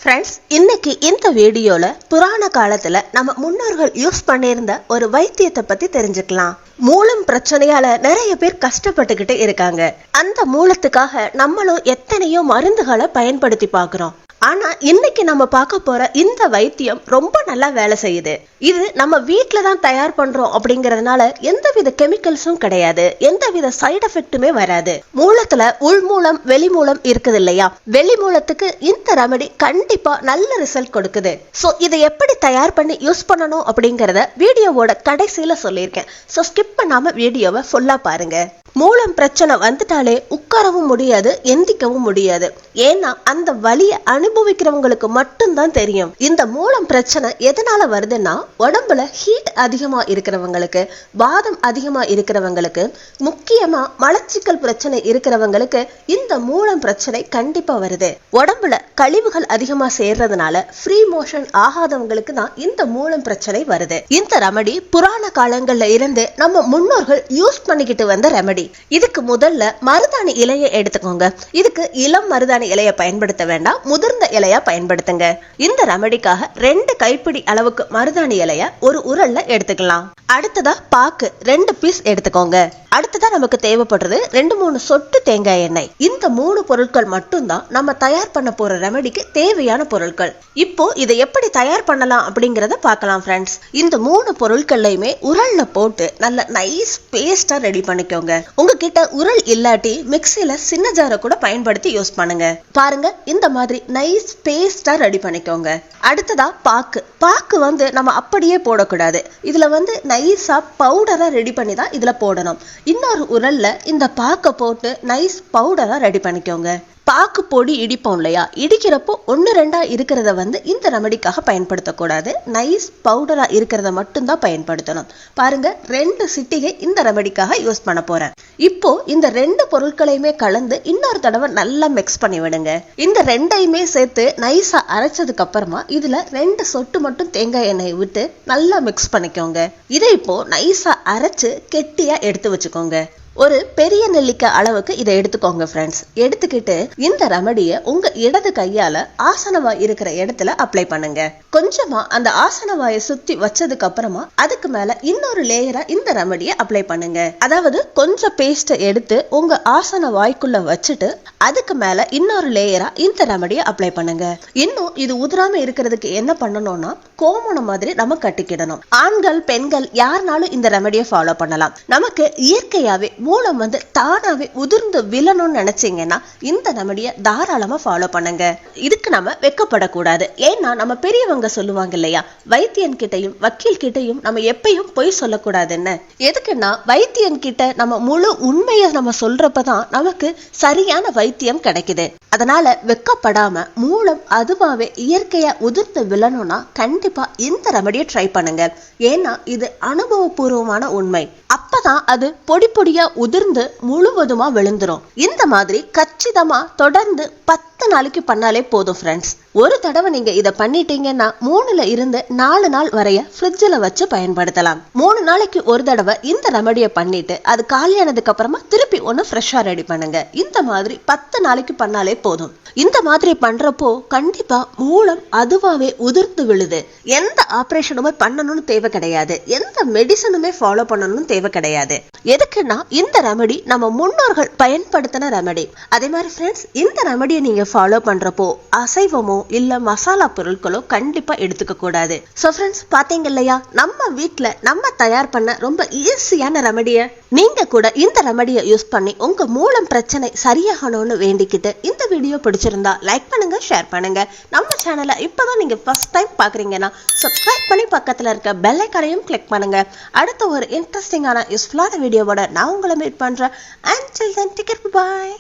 Friends, இன்னைக்கு இந்த வீடியோல புராண காலத்துல நம்ம முன்னோர்கள் யூஸ் பண்ணியிருந்த ஒரு வைத்தியத்தை பத்தி தெரிஞ்சுக்கலாம். மூலம் பிரச்சனையால நிறைய பேர் கஷ்டப்பட்டுக்கிட்டு இருக்காங்க. அந்த மூலத்துக்காக நம்மளும் எத்தனையோ மருந்துகளை பயன்படுத்தி பாக்குறோம். ஆனா இன்னைக்கு நம்ம பார்க்க போற இந்த வைத்தியம் ரொம்ப நல்லா வேலை செய்யுது. இது நம்ம வீட்டுல தான் தயார் பண்றோம் அப்படிங்கறதுனால எந்தவித கெமிக்கல்ஸும் கிடையாது, எந்தவித சைடு எஃபெக்ட்டுமே வராது. மூலத்துல உள் மூலம் வெளி மூலம் இருக்குது இல்லையா? வெளி மூலத்துக்கு இந்த ரெமெடி கண்டிப்பா நல்ல ரிசல்ட் கொடுக்குது. சோ இதை எப்படி தயார் பண்ணி யூஸ் பண்ணணும் அப்படிங்கறத வீடியோவோட கடைசியில சொல்லியிருக்கேன். சோ ஸ்கிப் பண்ணாம வீடியோவை ஃபுல்லா பாருங்க. மூலம் பிரச்சனை வந்துட்டாலே உட்காரவும் முடியாது, எந்திக்கவும் முடியாது. ஏன்னா அந்த வலியை அனுபவிக்கிறவங்களுக்கு மட்டும்தான் தெரியும். இந்த மூலம் பிரச்சனை எதனால வருதுன்னா, உடம்புல ஹீட் அதிகமா இருக்கிறவங்களுக்கு, வாதம் அதிகமா இருக்கிறவங்களுக்கு, முக்கியமா மலச்சிக்கல் பிரச்சனை இருக்கிறவங்களுக்கு இந்த மூலம் பிரச்சனை கண்டிப்பா வருது. உடம்புல கழிவுகள் அதிகமா சேர்றதுனால ஃப்ரீ மோஷன் ஆகாதவங்களுக்கு தான் இந்த மூலம் பிரச்சனை வருது. இந்த ரெமடி புராண காலங்கள்ல இருந்து நம்ம முன்னோர்கள் யூஸ் பண்ணிக்கிட்டு வந்த ரெமடி. இதுக்கு முதல்ல மருதாணி இலையை எடுத்துக்கோங்க. இதுக்கு இளம் மருதாணி இலையை பயன்படுத்த வேண்டாம், முதிர்ந்த இலையா பயன்படுத்துங்க. இந்த ரெமடிக்காக 2 கைப்பிடி அளவுக்கு மருதாணி இலைய ஒரு உரல்ல எடுத்துக்கலாம். அடுத்ததா பாக்கு 2 பீஸ் எடுத்துக்கோங்க. அடுத்ததா நமக்கு தேவைப்படுறது 2-3 சொட்டு தேங்காய் எண்ணெய். இந்த 3 பொருட்கள் மட்டும்தான் நம்ம தயார் பண்ண போற ரெமடிக்கு தேவையான பொருட்கள். இப்போ இதை எப்படி தயார் பண்ணலாம் அப்படிங்கறத பார்க்கலாம் ஃப்ரெண்ட்ஸ். இந்த 3 பொருட்களையுமே உரல்ல போட்டு நல்ல நைஸ் பேஸ்டா ரெடி பண்ணிக்கோங்க. உங்ககிட்ட உரல் இல்லாட்டி மிக்சில சின்ன ஜாரை கூட பயன்படுத்தி யூஸ் பண்ணுங்க. பாருங்க, இந்த மாதிரி நைஸ் பேஸ்டா ரெடி பண்ணிக்கோங்க. அடுத்ததா பாக்கு வந்து நம்ம அப்படியே போடக்கூடாது. இதுல வந்து நைஸா பவுடரா ரெடி பண்ணி தான் இதுல போடணும். இன்னொரு உரல்ல இந்த பாக்க போட்டு நைஸ் பவுடரா ரெடி பண்ணிக்கோங்க. பாக்கு பொடி இடிப்போம் இல்லையா? இடிக்கிறப்போ 1-2 இருக்கிறத வந்து இந்த ரெமடிக்காக பயன்படுத்தக்கூடாது. நைஸ் பவுடரா இருக்கிறத மட்டும்தான் பயன்படுத்தணும். பாருங்க, 2 சிட்டிகை இந்த ரெமடிக்காக யூஸ் பண்ண போறேன். இப்போ இந்த 2 பொருட்களையுமே கலந்து இன்னொரு தடவை நல்லா மிக்ஸ் பண்ணி விடுங்க. இந்த 2ஐயுமே சேர்த்து நைஸா அரைச்சதுக்கு அப்புறமா இதுல 2 சொட்டு மட்டும் தேங்காய் எண்ணெய் விட்டு நல்லா மிக்ஸ் பண்ணிக்கோங்க. இதை இப்போ நைஸா அரைச்சு கெட்டியா எடுத்து வச்சுக்கோங்க. ஒரு பெரிய நெல்லிக்காய் அளவுக்கு இதை எடுத்துக்கோங்க ஃப்ரெண்ட்ஸ். எடுத்துக்கிட்டு இந்த ரெமடியை உங்க இடது கையால ஆசனவாய் இருக்கிற இடத்துல அப்ளை பண்ணுங்க. கொஞ்சமா அந்த ஆசனவாயை சுத்தி வச்சதுக்கு அப்புறமா அதுக்கு மேல இன்னொரு லேயரா இந்த ரெமடியை அப்ளை பண்ணுங்க. அதாவது கொஞ்சம் பேஸ்ட் எடுத்து உங்க ஆசன வாய்க்குள்ள வச்சுட்டு அதுக்கு மேல இன்னொரு லேயரா இந்த ரெமடியை அப்ளை பண்ணுங்க. இன்னும் இது உதிராம இருக்கிறதுக்கு என்ன பண்ணணும்னா, கோமணம் மாதிரி நம்ம கட்டிக்கிடணும். ஆண்கள் பெண்கள் யாருனாலும் இந்த ரெமடியை ஃபாலோ பண்ணலாம். நமக்கு இயற்கையாவே மூலம் வந்து தானாவே உதிர்ந்து விழணும்னு நினைச்சீங்கன்னா இந்த ரெமடியை தாராளமா ஃபாலோ பண்ணுங்க. இதுக்கு நம்ம வெக்கப்படக்கூடாது. ஏன்னா நம்ம பெரியவங்க சொல்லுவாங்க இல்லையா, வைத்தியன் கிட்டையும் வக்கீல் கிட்டையும் நம்ம எப்பயும் பொய் சொல்லக்கூடாதுன்னு. எதுக்குன்னா, வைத்தியன் கிட்ட நம்ம முழு உண்மையை நம்ம சொல்றப்பதான் நமக்கு சரியான வைத்தியம் கிடைக்குது. அதனால வெக்கப்படாம மூலம் அதுவாவே இயற்கையா உதிர்ந்து விழணும்னா கண்டிப்பா இந்த ரெமடியை ட்ரை பண்ணுங்க. ஏன்னா இது அனுபவபூர்வமான உண்மை. அப்பதான் அது பொடி பொடியா உதிர்ந்து முழுவதுமா விழுந்துரும். இந்த மாதிரி கச்சிதமா தொடர்ந்து 10 நாளைக்கு பண்ணாலே போதும் ஃப்ரெண்ட்ஸ். ஒரு தடவை நீங்க இதை பண்ணிட்டீங்கன்னா 3ல இருந்து 4 நாள் வரைய ஃப்ரிட்ஜ்ல வச்சு பயன்படுத்தலாம். 3 நாளைக்கு ஒரு தடவை இந்த ரெமடியை பண்ணிட்டு அது காலியானதுக்கு அப்புறமா திருப்பி ஒன்னு ஃப்ரெஷ்ஷா ரெடி பண்ணுங்க. இந்த மாதிரி 10 நாளைக்கு பண்ணாலே போதும். இந்த மாதிரி பண்றப்போ கண்டிப்பா மூலம் அதுவாவே உதிர்ந்து விழுது. எந்த ஆபரேஷனுமே பண்ணணும்னு தேவை கிடையாது, எந்த மெடிசனுமே ஃபாலோ பண்ணணும்னு தேவை கிடையாது. எதுக்குன்னா, இந்த ரெமடி நம்ம முன்னோர்கள் பயன்படுத்தின ரெமடி. அதே மாதிரி ஃப்ரெண்ட்ஸ், இந்த ரெமடியை நீங்க ஃபாலோ பண்றப்போ அசைவமோ இல்ல மசாலா பொருட்களோ கண்டிப்பா எடுத்துக்க கூடாது. சோ ஃப்ரெண்ட்ஸ், பாத்தீங்க இல்லையா, நம்ம வீட்ல நம்ம தயார் பண்ண ரொம்ப ஈஸியான ரெமடியை நீங்க கூட இந்த ரெமடியை யூஸ் பண்ணி உங்க மூலம் பிரச்சனை சரியாகணும்னு வேண்டிக்கிட்டு இந்த வீடியோ பிடிச்சிருந்தா லைக் பண்ணுங்க, ஷேர் பண்ணுங்க. நம்ம சேனலை இப்பதான் நீங்க ஃபர்ஸ்ட் டைம் பாக்குறீங்கன்னா சப்ஸ்கிரைப் பண்ணி பக்கத்துல இருக்க பெல் ஐகானையும் கிளிக் பண்ணுங்க. அடுத்த ஒரு இன்ட்ரெஸ்டிங்கான யூஸ்ஃபுல்லான வீடியோவோட நான் உங்களை மீட் பண்றேன். Until then, take care, bye.